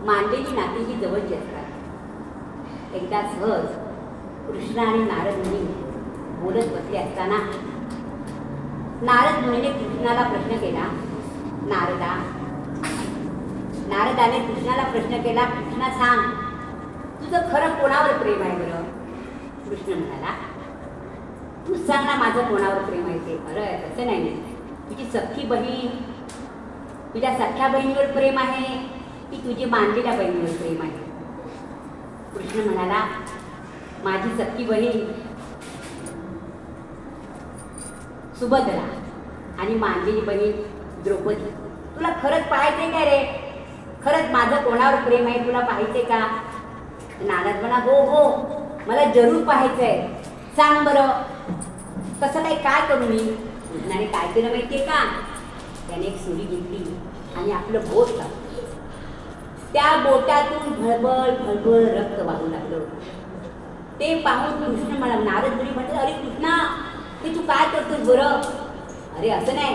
मानलेली नाती ही जवळची असतात. एकदा सहज कृष्ण आणि नारद मुनी बोलत बसले असताना नारद मुनीने कृष्णाला प्रश्न केला. नारदाने कृष्णाला प्रश्न केला, कृष्णा सांग, तुझं खरं कोणावर प्रेम आहे बरं? कृष्ण म्हणाला, तू सांग ना माझं कोणावर प्रेम आहे ते. बरं तसं नाही, तुझी सख्खी बहीण, तुझ्या सख्ख्या बहिणीवर प्रेम आहे की तुझी मानलेल्या बहिणीवर प्रेम आहे? कृष्ण म्हणाला, माझी सख्खी बहीण सुभद्रा आणि मानलेली बहीण द्रौपदी. तुला खरंच पाहायचे काय रे? खरंच माझं कोणावर प्रेम आहे तुला पाहायचे का? नारद म्हणा, हो हो मला जरूर पाहायचंय, सांग बरं कसं काय करू मी? कृष्णाने काय केलं माहितीये का? त्याने एक सुरी घेतली आणि आपलं बोट टाकलं. त्या बोटातून भळबळ भळबळ रक्त वाहू लागलं. ते पाहून कृष्ण म्हणा, नारद मुनी म्हटलं, अरे कृष्णा ते तू काय करतोस बरं? अरे असं नाही,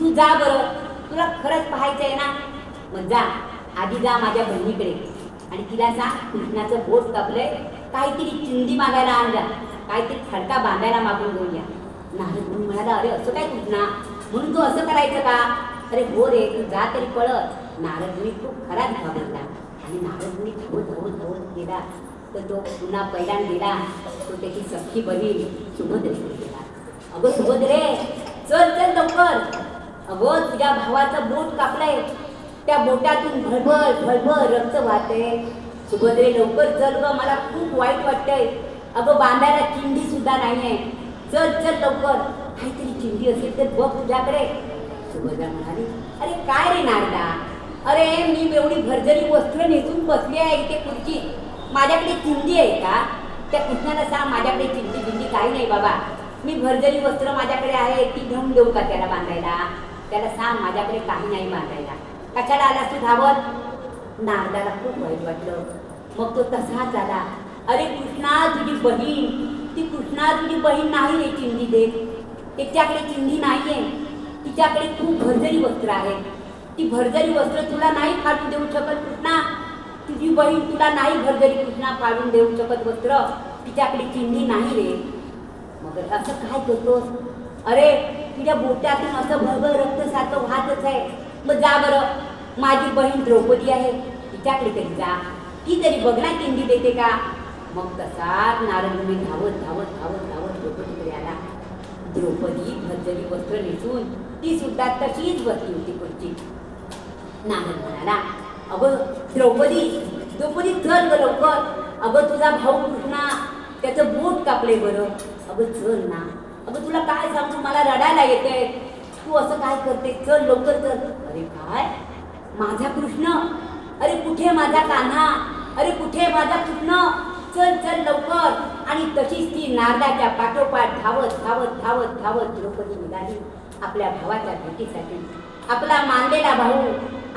तू जा बरं, तुला खरंच पाहायचं आहे ना, मग जा, आधी जा माझ्या बहिणीकडे आणि तिला सांग कृष्णाचं बोट कापलंय, काहीतरी चिंधी मागायला आणला, काहीतरी खडका बांधायला मागून घेऊन या. नारद मुनी म्हणाला, अरे असं काय कृष्णा, म्हणून तू असं करायचं का? अरे हो रे, तू जा तरी पळत. नारद मुनी खूप खराब घाबरला आणि नारद मुनी धावत गेला तर तो पुन्हा पैलान गेला. तो त्याची सख्खी बहीण सुभद्रेकडे गेला. अगं सुभद्रे, चल चल लवकर, अगं तुझ्या भावाचं बोट कापलंय, त्या बोटातून भळभळ भळभळ रक्त वाहते. सुभद्रे लवकर चल ग, मला खूप वाईट वाटतंय. अगं बांधायला चिंधी सुद्धा नाहीये, चल चल लवकर, काहीतरी चिंधी असेल तर बघ तुझ्याकडे. सुभद्रा म्हणाली, अरे काय रे नारदा, अरे मी एवढी भरजरी वस्त्र नेसून बसली आहे इथे खुर्ची, माझ्याकडे चिंधी आहे का? त्या कृष्णाला सांग माझ्याकडे चिंधी बिंदी काही नाही बाबा, मी भरजरी वस्त्र माझ्याकडे आहे, ती घेऊन देऊ का त्याला बांधायला? त्याला सांग माझ्याकडे काही नाही बांधायला, कशाला आलास तू धावत? नारदाला खूप वाईट वाटलं. मग तो तसाच आला. अरे कृष्णा तुझी बहीण, ती कृष्णा तुझी बहीण नाही रे चिंधी देत, तिच्याकडे चिंधी नाहीये, तिच्याकडे खूप भरजरी वस्त्र आहे, ती भरजरी वस्त्र तुला नाही फाडून देऊ शकत कृष्णा, तुझी बहीण तुला नाही भरजरी कृष्णा फाडून देऊ शकत वस्त्र, तिच्याकडे चिंधी नाही रे. मग असं काय करतोस? अरे तुझ्या बोटातून असं भरभर रक्त सारखं वाहतच आहे, मग जा बरं, माझी बहीण द्रौपदी आहे तिच्याकडे तरी जा, ती तरी बघ ना चिंधी देते का? मग तसाच नारद मुनी धावत द्रौपदीकडे आला. द्रौपदी भरजरी वस्त्र नेसून ती सुद्धा तशीच बसली होती खुर्चीत. नारद म्हणाला, अगं द्रौपदी चल ग लवकर, अगं तुझा भाऊ कृष्णा त्याचं बोट कापले बरं, अगं चल ना, अगं तुला काय सांगू, मला रडायला येते, तू असं काय करते, चल लवकर चल. अरे काय माझा कृष्ण, अरे कुठे माझा कान्हा, अरे कुठे माझा कृष्ण, चल चल लवकर. आणि तशीच ती नारदाच्या पाठोपाठ धावत द्रौपदी निघाली आपल्या भावाच्या भेटीसाठी. आपला मानलेला भाऊ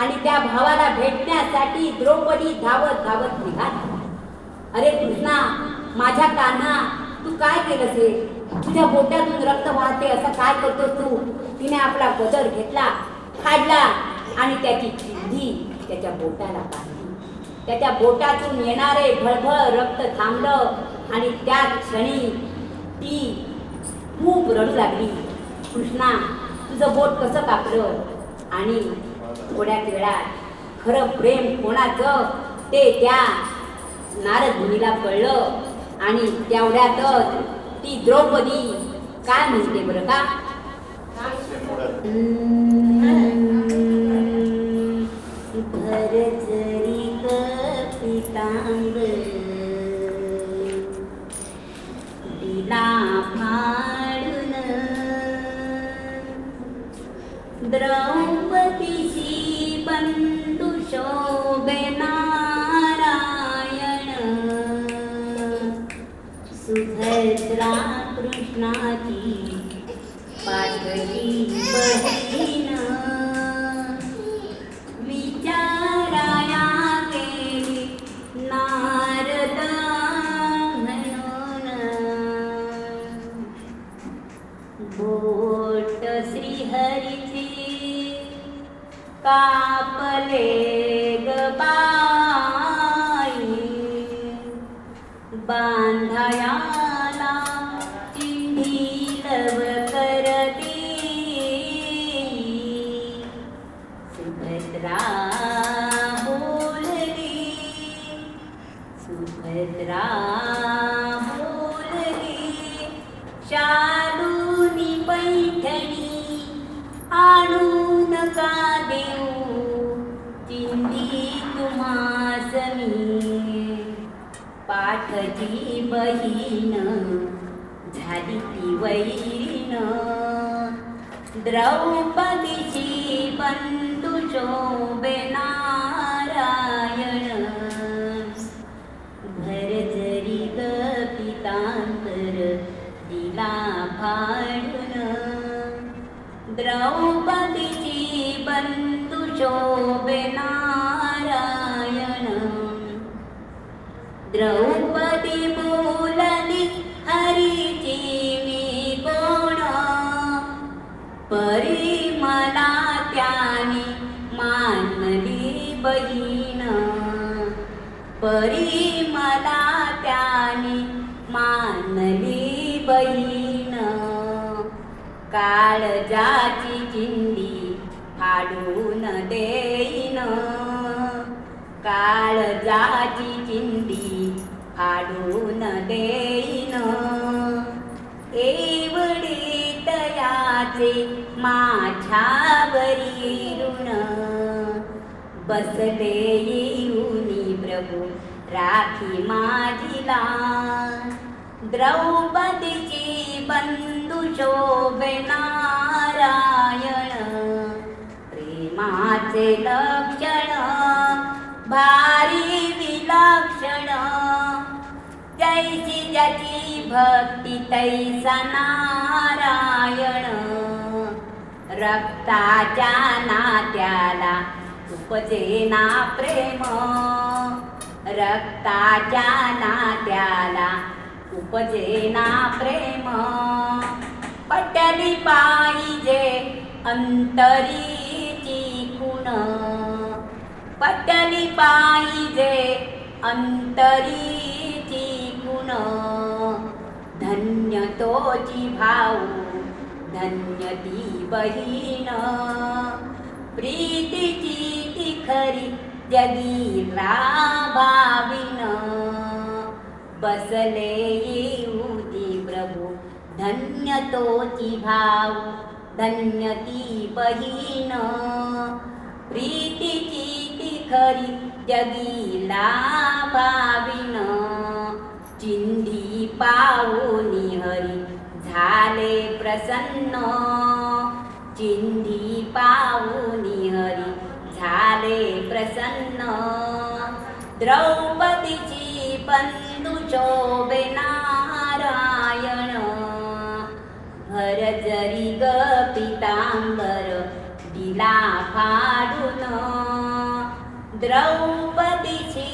आणि त्या भावाला भेटण्यासाठी द्रौपदी धावत निघाली. अरे कृष्णा माझ्या कान्हा, तू काय केलंस हे? तुझ्या बोटातून रक्त वाहते, असं काय करतोस तू? तिने आपला पदर घेतला, काढला आणि त्याची चिंधी त्याच्या बोटाला बांधली. त्याच्या बोटातून येणारे भळभळ रक्त थांबलं आणि त्या क्षणी ती खूप रडू लागली. कृष्णा तुझं बोट कसं कापलं? आणि थोड्याच वेळात खरं प्रेम कोणाचं ते त्या नारद मुनीला कळलं आणि तेवढ्यातच ती द्रौपदी काय म्हणते बरं का? भरजरी कपितांबर दिला फाडून द्रौपदीशी बंधू शोभे नारायण सुभद्रा कृष्णाची पाठली बहीण विचाराया गेली नारद म्हणून बोट श्रीहरीची कापले ग भावाची बहीण झाली ती वैरीण द्रौपदीची बंधू शोभे नारायण घर जरी ग पितांतर दिला फाडून द्रौपदीची बंधू शोभे नारायण द्रौपदी बोलली हरीची मी कोण परी मला त्याने मानली बहीण परी मला त्याने मानली बहीण काळजाची चिंदी फाडून देईन काळजाची चिंदी फाडून देईन एवढी तयाचे माझ्यावरी ऋण बसले येऊनी प्रभू राखी माझीला द्रौपदीची बंधू शोभे नारायण प्रेमाचे लक्षण भारी विलक्षण जैसी ज्याची भक्ती तैसा नारायण रक्ताच्या नात्याला उपजेना प्रेम रक्ताच्या नात्याला उपजेना प्रेम पटली पाहिजे अंतरीची खुण पटली पाहिजे अंतरीची खुण धन्य तोची भाऊ धन्य ती बहीण प्रीतीची ती खरी जगीला भाविन बसले येऊदी प्रभू धन्य तोची भाऊ धन्य ती बहीण प्रीतीची ती खरी जगीला भाविन चिंधी पावोनी हरी झाले प्रसन्न चिंधी पावोनी हरी झाले प्रसन्न द्रौपदीची बंधू शोभे नारायण घर जरी ग पितांबर दिला फाडून द्रौपदीची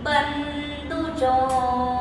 बंधू शोभे